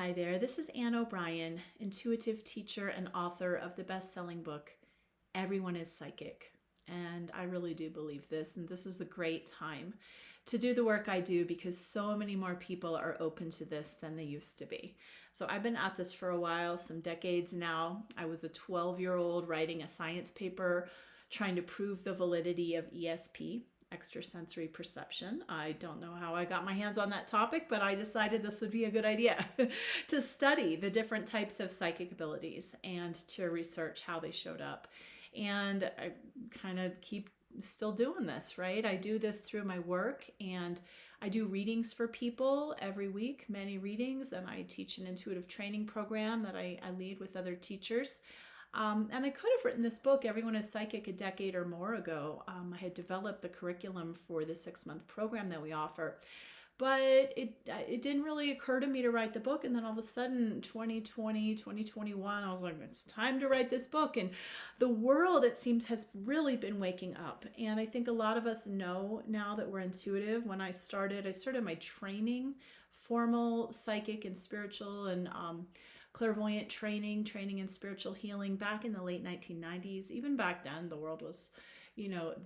Hi there, this is Anne O'Brien, intuitive teacher and author of the best-selling book, Everyone is Psychic. And I really do believe this, and this is a great time to do the work I do because so many more people are open to this than they used to be. So I've been at this for a while, some decades now. I was a 12-year-old writing a science paper trying to prove the validity of ESP, extrasensory perception. I don't know how I got my hands on that topic, but I decided this would be a good idea to study the different types of psychic abilities and to research how they showed up. And I kind of keep still doing this, right? I do this through my work, and I do readings for people every week, many readings, and I teach an intuitive training program that I lead with other teachers. And I could have written this book, Everyone is Psychic, a decade or more ago. I had developed the curriculum for the 6-month program that we offer. But it didn't really occur to me to write the book. And then all of a sudden, 2020, 2021, I was like, it's time to write this book. And the world, it seems, has really been waking up. And I think a lot of us know now that we're intuitive. When I started my training, formal psychic and spiritual and clairvoyant training in spiritual healing back in the late 1990s. Even back then, the world was,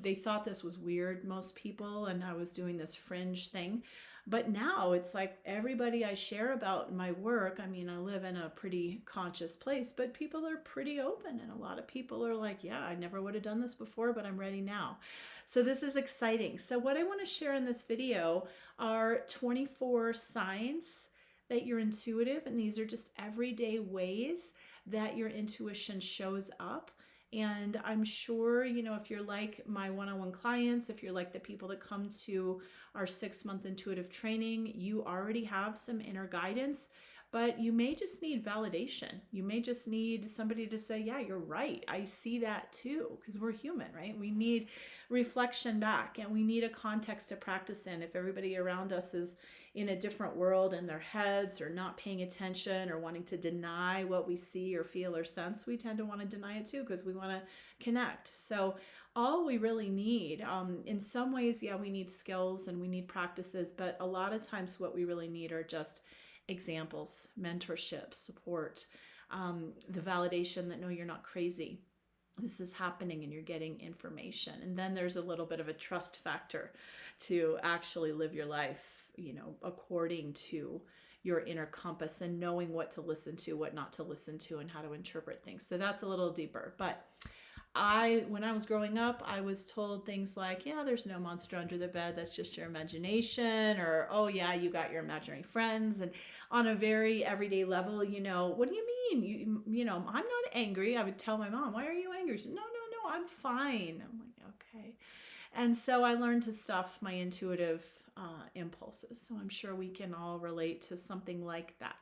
they thought this was weird, most people, and I was doing this fringe thing. But now it's like everybody I share about my work, I mean, I live in a pretty conscious place, but people are pretty open. And a lot of people are like, yeah, I never would have done this before, but I'm ready now. So this is exciting. So what I want to share in this video are 24 signs that you're intuitive, and these are just everyday ways that your intuition shows up. And I'm sure, if you're like my one-on-one clients, if you're like the people that come to our 6-month intuitive training, you already have some inner guidance, but you may just need validation. You may just need somebody to say, yeah, you're right. I see that too, because we're human, right? We need reflection back, and we need a context to practice in. If everybody around us is in a different world in their heads, or not paying attention, or wanting to deny what we see or feel or sense, we tend to want to deny it too because we want to connect. So all we really need, in some ways, yeah, we need skills and we need practices, but a lot of times what we really need are just examples, mentorship, support, the validation that no, you're not crazy. This is happening and you're getting information. And then there's a little bit of a trust factor to actually live your life, according to your inner compass and knowing what to listen to, what not to listen to, and how to interpret things. So that's a little deeper. But when I was growing up, I was told things like, yeah, there's no monster under the bed. That's just your imagination. Or, oh yeah, you got your imaginary friends. And on a very everyday level, what do you mean? I'm not angry. I would tell my mom, why are you angry? She said, no, I'm fine. I'm like, okay. And so I learned to stuff my intuitive impulses. So I'm sure we can all relate to something like that.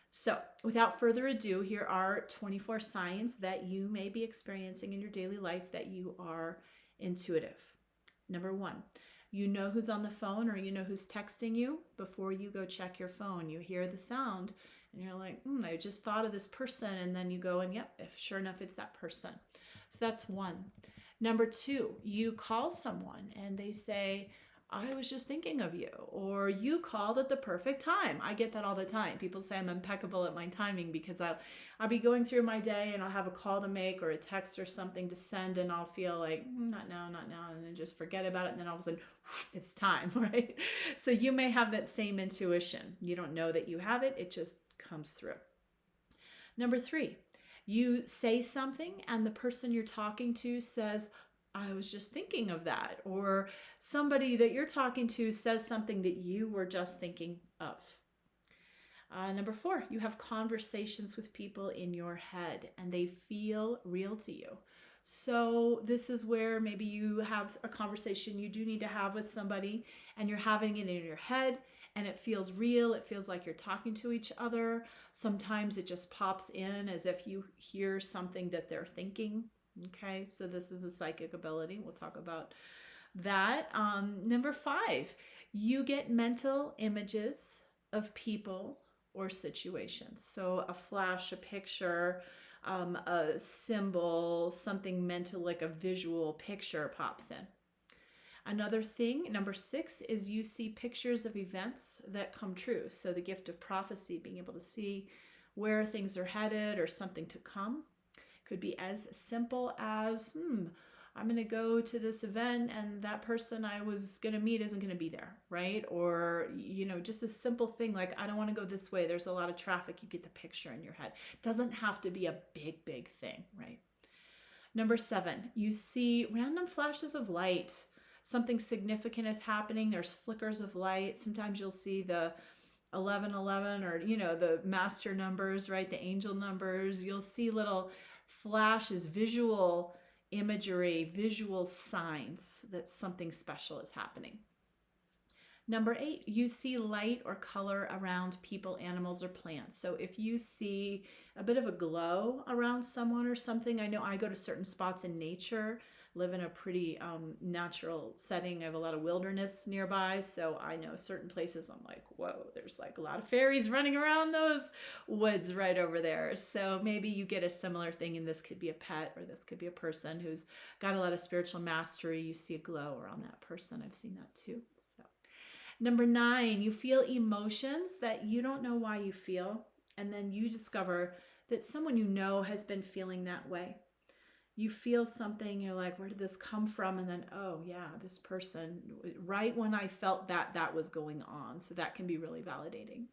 So without further ado, here are 24 signs that you may be experiencing in your daily life that you are intuitive. Number 1, you know who's on the phone, or you know who's texting you before you go check your phone. You hear the sound and you're like, I just thought of this person. And then you go and yep, sure enough, it's that person. So that's 1. Number 2, you call someone and they say, I was just thinking of you, or you called at the perfect time. I get that all the time. People say I'm impeccable at my timing because I'll be going through my day and I'll have a call to make or a text or something to send, and I'll feel like, not now, and then just forget about it. And then all of a sudden, it's time, right? So you may have that same intuition. You don't know that you have it. It just comes through. Number 3, you say something and the person you're talking to says, I was just thinking of that. Or somebody that you're talking to says something that you were just thinking of. Number 4, you have conversations with people in your head and they feel real to you. So this is where maybe you have a conversation you do need to have with somebody and you're having it in your head and it feels real. It feels like you're talking to each other. Sometimes it just pops in as if you hear something that they're thinking. Okay, so this is a psychic ability. We'll talk about that. Number 5, you get mental images of people or situations. So a flash, a picture, a symbol, something mental, like a visual picture pops in. Another thing, number 6, is you see pictures of events that come true. So the gift of prophecy, being able to see where things are headed or something to come, could be as simple as, I'm going to go to this event and that person I was going to meet isn't going to be there, right? Or, just a simple thing like, I don't want to go this way. There's a lot of traffic. You get the picture in your head. It doesn't have to be a big, big thing, right? Number 7, you see random flashes of light. Something significant is happening. There's flickers of light. Sometimes you'll see the 1111 or, the master numbers, right? The angel numbers. You'll see little flashes, visual imagery, visual signs that something special is happening. Number 8, you see light or color around people, animals, or plants. So if you see a bit of a glow around someone or something, I know I go to certain spots in nature, live in a pretty natural setting. I have a lot of wilderness nearby, so I know certain places I'm like, whoa, there's like a lot of fairies running around those woods right over there. So maybe you get a similar thing, and this could be a pet or this could be a person who's got a lot of spiritual mastery. You see a glow around that person. I've seen that too. Number 9, you feel emotions that you don't know why you feel, and then you discover that someone you know has been feeling that way. You feel something, you're like, where did this come from? And then, oh yeah, this person, right when I felt that was going on. So that can be really validating.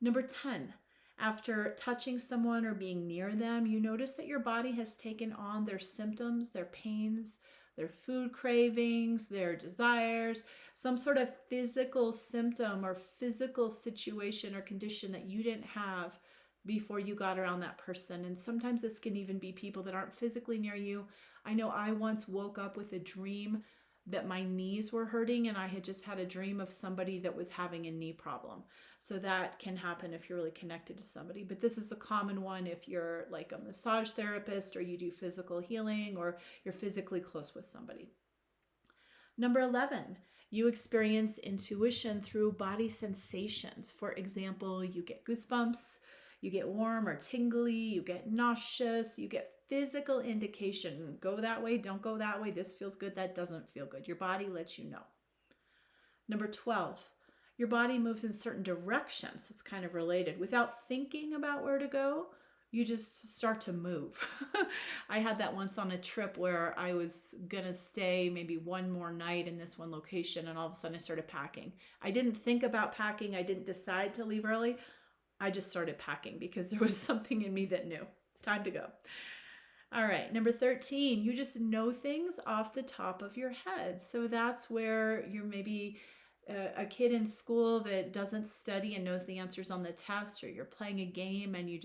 Number 10, after touching someone or being near them, you notice that your body has taken on their symptoms, their pains, their food cravings, their desires, some sort of physical symptom or physical situation or condition that you didn't have before you got around that person. And sometimes this can even be people that aren't physically near you. I know I once woke up with a dream that my knees were hurting, and I had just had a dream of somebody that was having a knee problem. So that can happen if you're really connected to somebody. But this is a common one if you're like a massage therapist or you do physical healing or you're physically close with somebody. Number 11, you experience intuition through body sensations. For example, you get goosebumps, you get warm or tingly, you get nauseous, you get physical indication. Go that way, don't go that way. This feels good, that doesn't feel good. Your body lets you know. Number 12, your body moves in certain directions. It's kind of related. Without thinking about where to go, you just start to move. I had that once on a trip where I was going to stay maybe one more night in this one location, and all of a sudden I started packing. I didn't think about packing. I didn't decide to leave early. I just started packing because there was something in me that knew. Time to go. All right, number 13, you just know things off the top of your head. So that's where you're maybe a kid in school that doesn't study and knows the answers on the test, or you're playing a game and you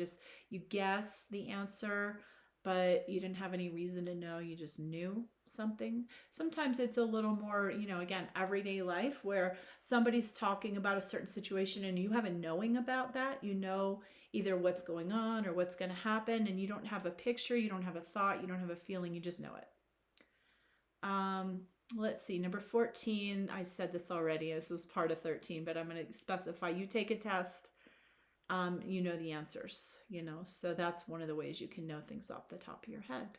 guess the answer, but you didn't have any reason to know, you just knew something. Sometimes it's a little more, again, everyday life where somebody's talking about a certain situation and you have a knowing about that. You know either what's going on or what's going to happen, and you don't have a picture, you don't have a thought, you don't have a feeling, you just know it. Let's see, number 14, I said this already, this is part of 13, but I'm going to specify, you take a test, you know the answers, so that's one of the ways you can know things off the top of your head.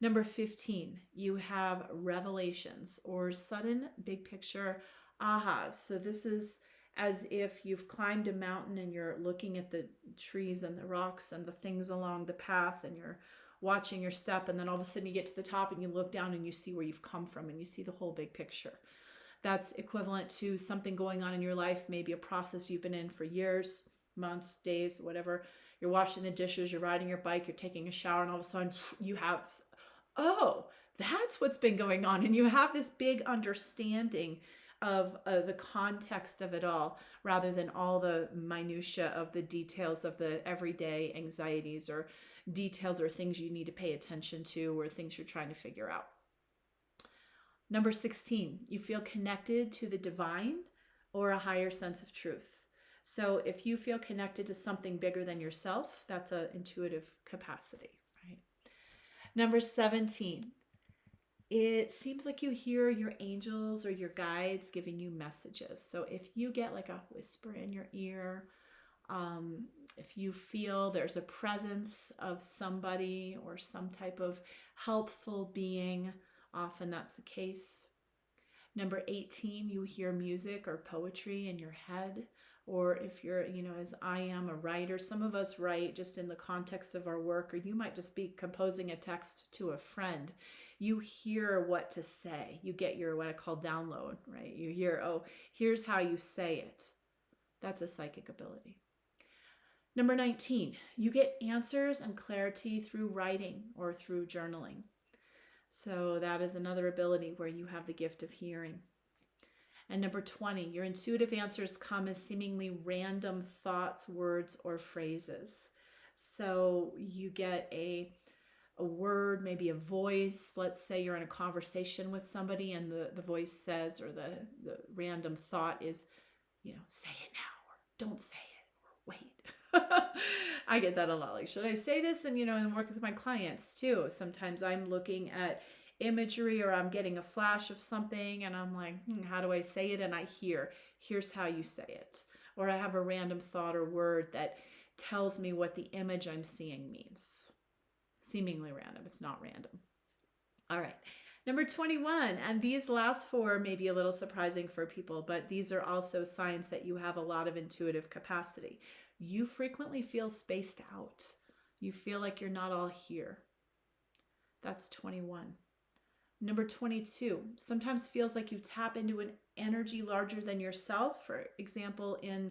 Number 15, you have revelations or sudden big picture ahas. So this is as if you've climbed a mountain and you're looking at the trees and the rocks and the things along the path, and you're watching your step, and then all of a sudden you get to the top and you look down and you see where you've come from and you see the whole big picture. That's equivalent to something going on in your life, maybe a process you've been in for years, months, days, whatever. You're washing the dishes, you're riding your bike, you're taking a shower, and all of a sudden you have, oh, that's what's been going on. And you have this big understanding of the context of it all, rather than all the minutia of the details of the everyday anxieties or details or things you need to pay attention to or things you're trying to figure out. Number 16, you feel connected to the divine or a higher sense of truth. So if you feel connected to something bigger than yourself, that's an intuitive capacity, right? Number 17, it seems like you hear your angels or your guides giving you messages. So if you get like a whisper in your ear, if you feel there's a presence of somebody or some type of helpful being, often that's the case. Number 18, you hear music or poetry in your head. Or if you're, as I am, a writer, some of us write just in the context of our work, or you might just be composing a text to a friend. You hear what to say. You get your, what I call download, right? You hear, oh, here's how you say it. That's a psychic ability. Number 19, you get answers and clarity through writing or through journaling. So that is another ability where you have the gift of hearing. And number 20, your intuitive answers come as seemingly random thoughts, words, or phrases. So you get a word, maybe a voice. Let's say you're in a conversation with somebody and the voice says, or the random thought is, say it now, or don't say it, or wait. I get that a lot. Like, should I say this? And, and work with my clients too. Sometimes I'm looking at imagery or I'm getting a flash of something and I'm like, how do I say it? And I here's how you say it. Or I have a random thought or word that tells me what the image I'm seeing means. Seemingly random. It's not random. All right. Number 21, and these last four may be a little surprising for people, but these are also signs that you have a lot of intuitive capacity. You frequently feel spaced out. You feel like you're not all here. That's 21. Number 22, sometimes feels like you tap into an energy larger than yourself. For example, in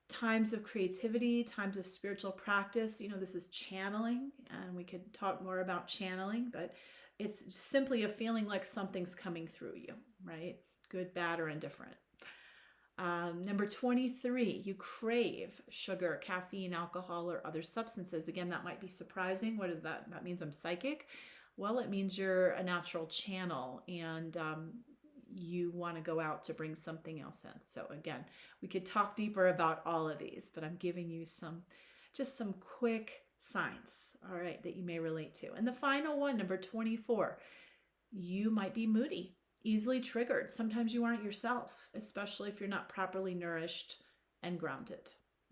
times of creativity, times of spiritual practice, this is channeling, and we could talk more about channeling, but it's simply a feeling like something's coming through you, right? Good, bad, or indifferent. Number 23, you crave sugar, caffeine, alcohol, or other substances. Again, that might be surprising. What is that? That means I'm psychic. Well, it means you're a natural channel and you want to go out to bring something else in. So again, we could talk deeper about all of these, but I'm giving you some quick signs, all right, that you may relate to. And the final one, number 24, you might be moody, easily triggered. Sometimes you aren't yourself, especially if you're not properly nourished and grounded.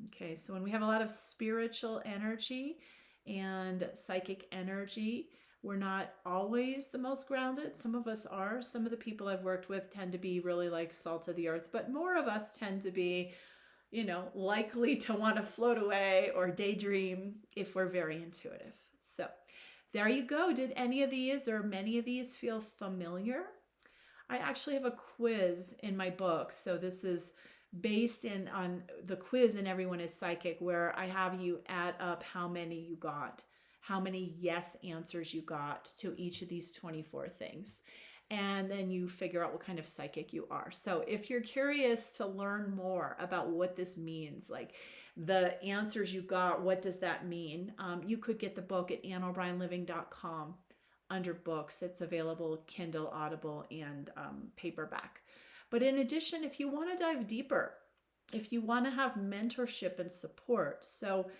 Okay, so when we have a lot of spiritual energy and psychic energy, we're not always the most grounded. Some of us are. Some of the people I've worked with tend to be really like salt of the earth, but more of us tend to be, likely to want to float away or daydream if we're very intuitive. So there you go. Did any of these or many of these feel familiar? I actually have a quiz in my book. So this is based on the quiz in Everyone is Psychic, where I have you add up how many you got, how many yes answers you got to each of these 24 things. And then you figure out what kind of psychic you are. So if you're curious to learn more about what this means, like the answers you got, what does that mean? You could get the book at AnnO'BrienLiving.com under books. It's available Kindle, Audible, and paperback. But in addition, if you want to dive deeper, if you want to have mentorship and support, so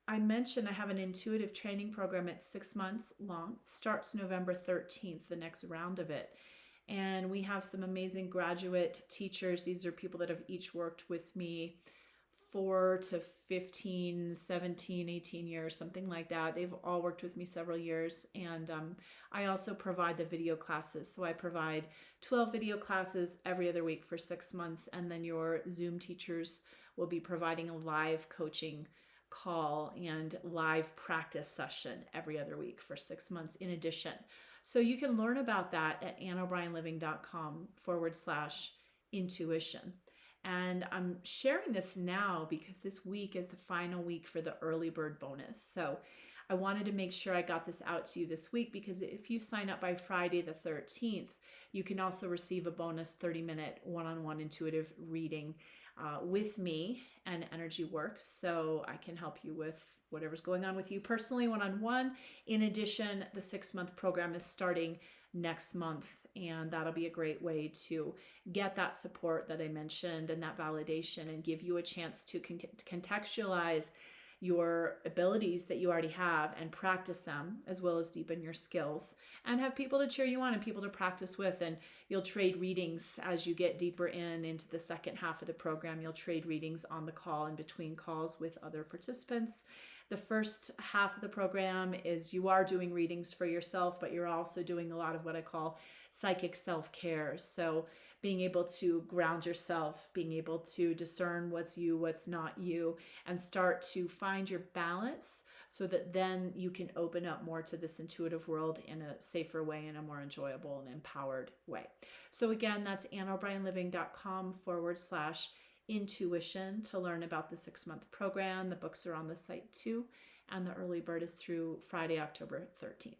I mentioned I have an intuitive training program. It's 6 months long. It starts November 13th, the next round of it. And we have some amazing graduate teachers. These are people that have each worked with me 4 to 15, 17, 18 years, something like that. They've all worked with me several years. And I also provide the video classes. So I provide 12 video classes every other week for 6 months. And then your Zoom teachers will be providing a live coaching call and live practice session every other week for 6 months in addition. So you can learn about that at AnnO'BrienLiving.com/intuition. And I'm sharing this now because this week is the final week for the early bird bonus. So I wanted to make sure I got this out to you this week, because if you sign up by Friday the 13th, you can also receive a bonus 30-minute one-on-one intuitive reading with me and Energy Works, so I can help you with whatever's going on with you personally, one-on-one. In addition, the 6-month program is starting next month, and that'll be a great way to get that support that I mentioned and that validation, and give you a chance to contextualize your abilities that you already have and practice them, as well as deepen your skills and have people to cheer you on and people to practice with. And you'll trade readings as you get deeper into the second half of the program. You'll trade readings on the call and between calls with other participants. The first half of the program is you are doing readings for yourself, but you're also doing a lot of what I call psychic self-care. So being able to ground yourself, being able to discern what's you, what's not you, and start to find your balance so that then you can open up more to this intuitive world in a safer way, in a more enjoyable and empowered way. So again, that's AnnO'Brienliving.com/intuition to learn about the 6-month program. The books are on the site too, and the early bird is through Friday, October 13th.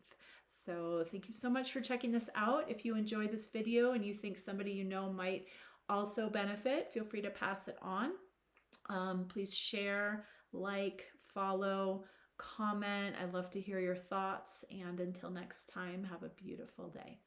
So thank you so much for checking this out. If you enjoyed this video and you think somebody you know might also benefit, feel free to pass it on. Please share, like, follow, comment. I'd love to hear your thoughts. And until next time, have a beautiful day.